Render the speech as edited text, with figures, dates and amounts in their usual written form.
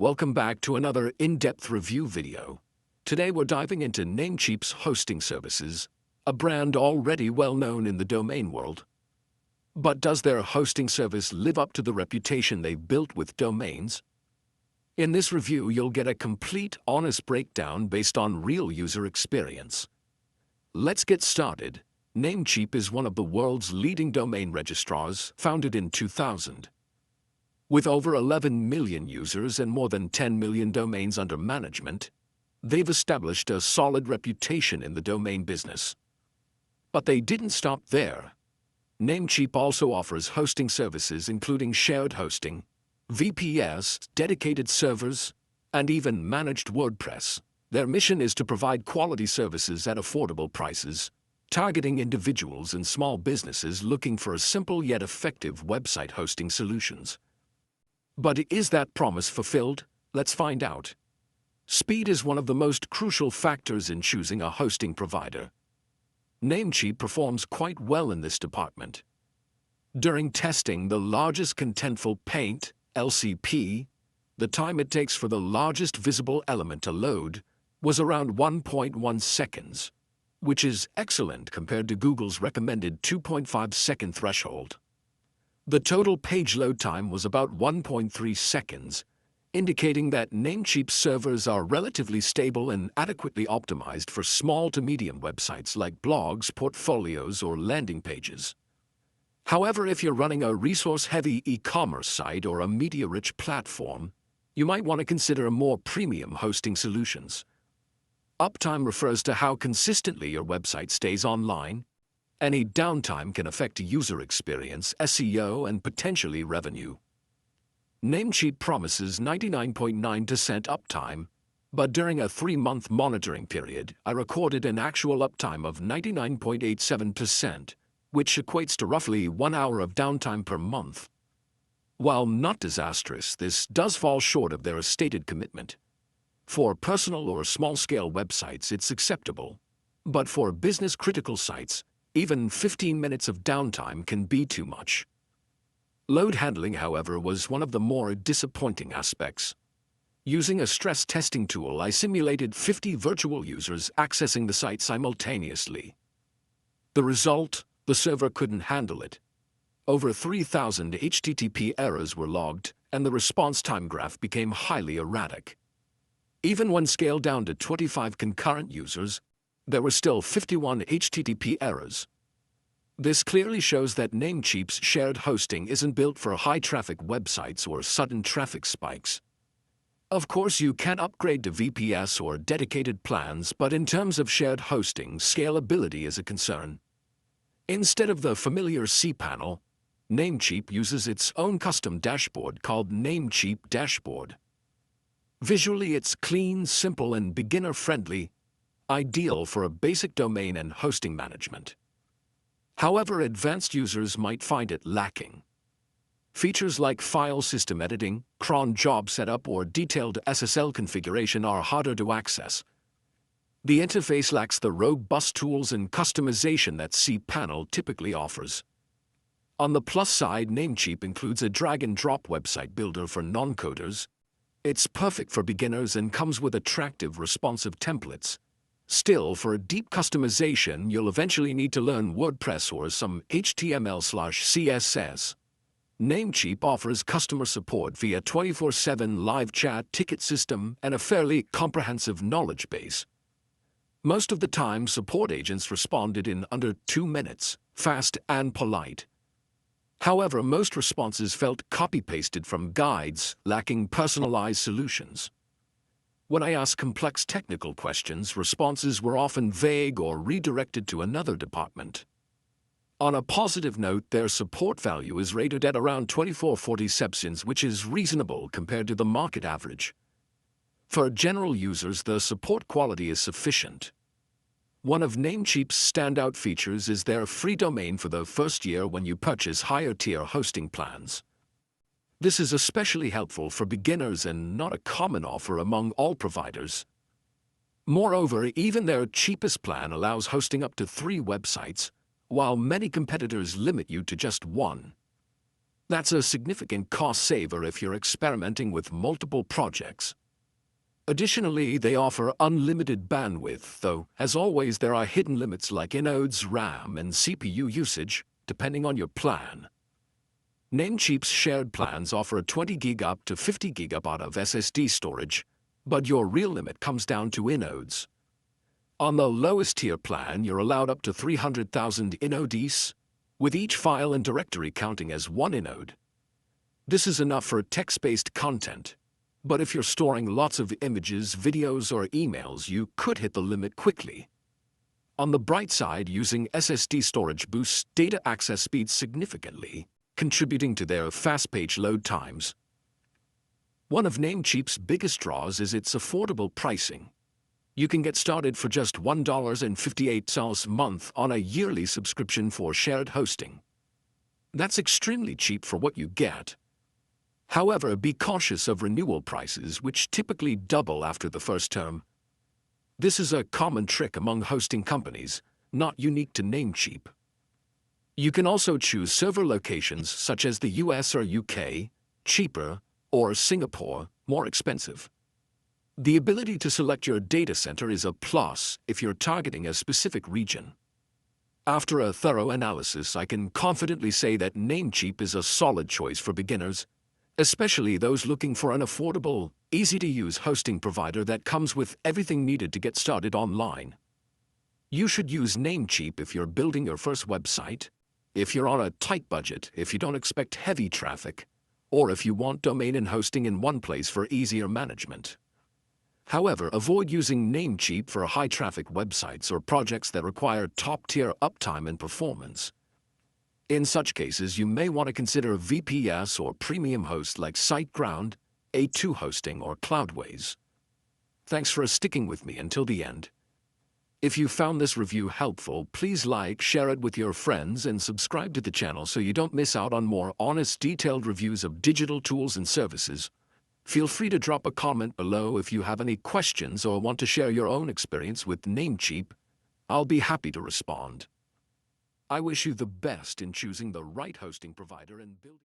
Welcome back to another in-depth review video. Today we're diving into Namecheap's hosting services, a brand already well known in the domain world. But does their hosting service live up to the reputation they've built with domains? In this review, you'll get a complete, honest breakdown based on real user experience. Let's get started. Namecheap is one of the world's leading domain registrars, founded in 2000. With over 11 million users and more than 10 million domains under management, they've established a solid reputation in the domain business. But they didn't stop there. Namecheap also offers hosting services including shared hosting, VPS, dedicated servers, and even managed WordPress. Their mission is to provide quality services at affordable prices, targeting individuals and small businesses looking for a simple yet effective website hosting solutions. But is that promise fulfilled? Let's find out. Speed is one of the most crucial factors in choosing a hosting provider. Namecheap performs quite well in this department. During testing the largest contentful paint, LCP, the time it takes for the largest visible element to load was around 1.1 seconds, which is excellent compared to Google's recommended 2.5-second threshold. The total page load time was about 1.3 seconds, indicating that Namecheap's servers are relatively stable and adequately optimized for small to medium websites like blogs, portfolios, or landing pages. However, if you're running a resource-heavy e-commerce site or a media-rich platform, you might want to consider more premium hosting solutions. Uptime refers to how consistently your website stays online. Any downtime can affect user experience, SEO, and potentially revenue. Namecheap promises 99.9% uptime, but during a 3-month monitoring period, I recorded an actual uptime of 99.87%, which equates to roughly 1 hour of downtime per month. While not disastrous, this does fall short of their stated commitment. For personal or small-scale websites, it's acceptable, but for business-critical sites, even 15 minutes of downtime can be too much. Load handling, however, was one of the more disappointing aspects. Using a stress testing tool, I simulated 50 virtual users accessing the site simultaneously. The result? The server couldn't handle it. Over 3,000 HTTP errors were logged, and the response time graph became highly erratic. Even when scaled down to 25 concurrent users, there were still 51 HTTP errors. This clearly shows that Namecheap's shared hosting isn't built for high-traffic websites or sudden traffic spikes. Of course, you can upgrade to VPS or dedicated plans, but in terms of shared hosting, scalability is a concern. Instead of the familiar cPanel, Namecheap uses its own custom dashboard called Namecheap Dashboard. Visually, it's clean, simple, and beginner-friendly, ideal for a basic domain and hosting management. However, advanced users might find it lacking. Features like file system editing, cron job setup, or detailed SSL configuration are harder to access. The interface lacks the robust tools and customization that cPanel typically offers. On the plus side, Namecheap includes a drag-and-drop website builder for non-coders. It's perfect for beginners and comes with attractive, responsive templates. Still, for a deep customization, you'll eventually need to learn WordPress or some HTML/CSS. Namecheap offers customer support via 24/7 live chat, ticket system, and a fairly comprehensive knowledge base. Most of the time, support agents responded in under 2 minutes, fast and polite. However, most responses felt copy-pasted from guides, lacking personalized solutions. When I asked complex technical questions, responses were often vague or redirected to another department. On a positive note, their support value is rated at around 24-40 cents, which is reasonable compared to the market average. For general users, the support quality is sufficient. One of Namecheap's standout features is their free domain for the first year when you purchase higher-tier hosting plans. This is especially helpful for beginners and not a common offer among all providers. Moreover, even their cheapest plan allows hosting up to 3 websites, while many competitors limit you to just 1. That's a significant cost saver if you're experimenting with multiple projects. Additionally, they offer unlimited bandwidth, though, as always, there are hidden limits like inodes, RAM, and CPU usage, depending on your plan. Namecheap's shared plans offer a 20 gig up to 50 gig of SSD storage, but your real limit comes down to inodes. On the lowest tier plan, you're allowed up to 300,000 inodes, with each file and directory counting as one inode. This is enough for text-based content, but if you're storing lots of images, videos, or emails, you could hit the limit quickly. On the bright side, using SSD storage boosts data access speeds significantly, contributing to their fast page load times. One of Namecheap's biggest draws is its affordable pricing. You can get started for just $1.58 a month on a yearly subscription for shared hosting. That's extremely cheap for what you get. However, be cautious of renewal prices, which typically double after the first term. This is a common trick among hosting companies, not unique to Namecheap. You can also choose server locations such as the US or UK, cheaper, or Singapore, more expensive. The ability to select your data center is a plus if you're targeting a specific region. After a thorough analysis, I can confidently say that Namecheap is a solid choice for beginners, especially those looking for an affordable, easy-to-use hosting provider that comes with everything needed to get started online. You should use Namecheap if you're building your first website, if you're on a tight budget, if you don't expect heavy traffic, or if you want domain and hosting in one place for easier management. However, avoid using Namecheap for high-traffic websites or projects that require top-tier uptime and performance. In such cases, you may want to consider VPS or premium hosts like SiteGround, A2 Hosting, or Cloudways. Thanks for sticking with me until the end. If you found this review helpful, please like, share it with your friends, and subscribe to the channel so you don't miss out on more honest, detailed reviews of digital tools and services. Feel free to drop a comment below if you have any questions or want to share your own experience with Namecheap. I'll be happy to respond. I wish you the best in choosing the right hosting provider and building.